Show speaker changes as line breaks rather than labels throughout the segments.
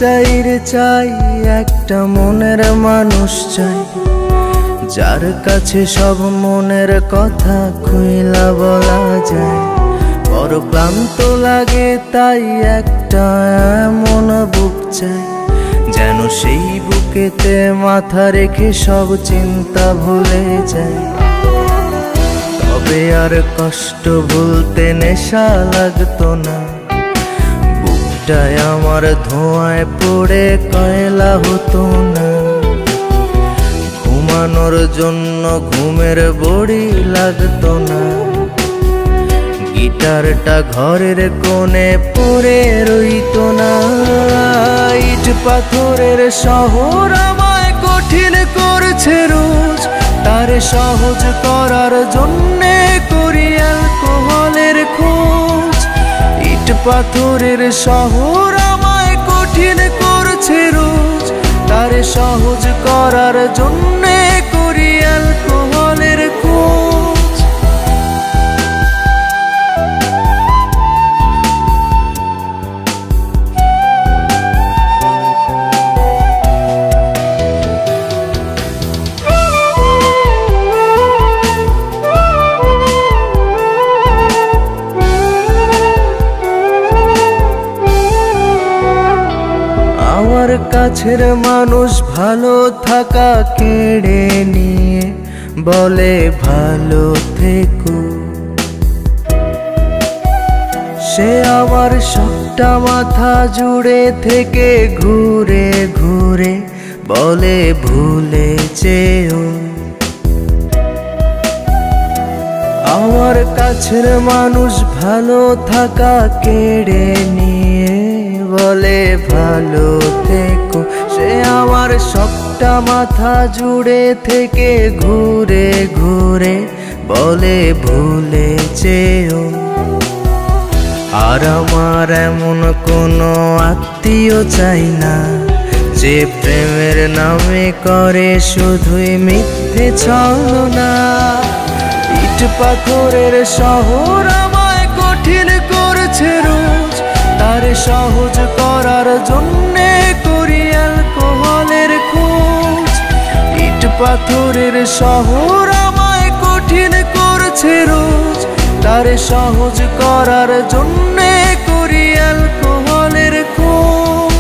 চাই রে চাই, একটা মনের মানুষ চাই, যার কাছে সব মনের কথা খুইলা বলা যায়। বড় ক্লান্ত লাগে তাই একটা এমন বুক চাই, যেন সেই বুকেতে মাথা রেখে সব চিন্তা ভুলে যায়। তবে আর কষ্ট ভুলতে নেশা লাগতো না, বুকটায় আমার ধোঁয়ায় পড়ে কয়লা হতো না। ঘুমানোর জন্য ঘুমের বড়ি লাগতো না, গিটারটা ঘরের কোণে পড়ে রইতো না। ইট পাথরের শহর আমায় কঠিন করছে রোজ, তারে সহজ করার জন্যে করি অ্যালকোহলের খোঁজ। ইট পাথরের শহর আমায় কঠিন করছে রোজ, তারে সহজ করার জন্যে করি অ্যালকোহলের খোঁজ। আমার কাছের মানুষ ভালো থাকা কেড়ে নিয়ে বলে ভালো থেকো, সে আমার সবটা মাথা জুড়ে থেকে ঘুরে ঘুরে বলে ভুলে যেও। আমার কাছের মানুষ ভালো থাকা কেড়ে নিয়ে বলে ভালো থেকো, সে আমার সবটা মাথা জুড়ে থেকে ঘুরে ঘুরে বলে ভুলে যেও। আর আমার এমন কোনো আত্মীয় চাই না, যে প্রেমের নামে করে শুধুই মিথ্যে ছলনা। ইট পাথরের শহর আমায় কঠিন করছে রোজ, তারে সহজ করার জন্যে করি অ্যালকোহলের খোঁজ। ইট পাথরের শহর আমায় কঠিন করছে রোজ, তারে সহজ করার জন্যে করি অ্যালকোহলের খোঁজ।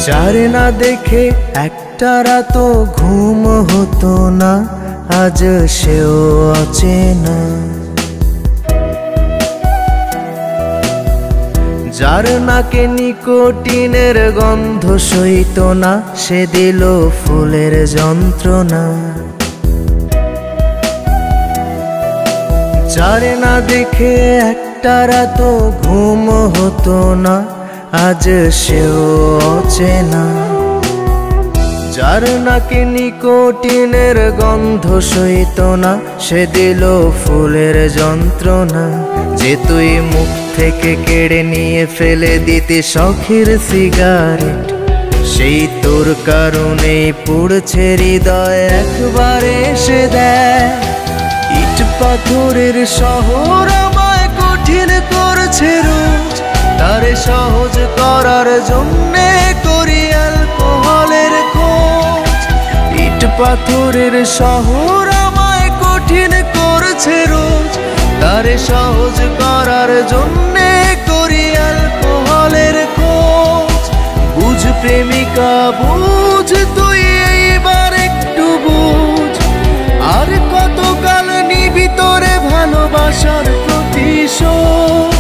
যারে না দেখে একটা রাতও ঘুম হতো না, আজ সেও অচেনা। যার নাকে নিকোটিনের গন্ধ সইতো না, সে দিল ফুলের যন্ত্রণা। যারে না দেখে একটা রাতও ঘুম হতো না, আজ সেও অচেনা। যার নাকে নিকোটিনের গন্ধ সইতো না, সে দিল ফুলের যন্ত্রণা। যে তুই মুখ থেকে কেড়ে নিয়ে ফেলে দিতে শখের সিগারেট, সেই তোর কারণেই পুড়ছে হৃদয় একবারে এসে দেয়। ইট পাথরের শহর আমায় কঠিন করছে রোজ, তারে সহজ করার জন্যে করি অ্যালকোহলের খোঁজ। ইট পাথরের শহর আমায় কঠিন করছে রোজ, তারে সহজ করার জন্যে করি অ্যালকোহলের খোঁজ। বুঝ প্রেমিকা বুঝ, তুই এইবার একটু বুঝ, আর কতকাল নিবি তোরে ভালোবাসার প্রতিশোধ।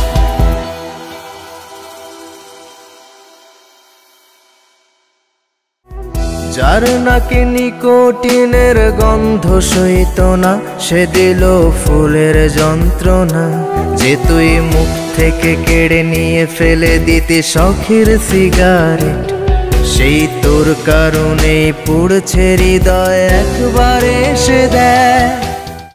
যার নাকে নিকোটিনের গন্ধ সইতো না, সে দিল ফুলের যন্ত্রণা। যে তুই মুখ থেকে কেড়ে নিয়ে ফেলে দিতে শখের সিগারেট, সেই তোর কারণেই পুড়ছে হৃদয় একবারে এসে দেয়।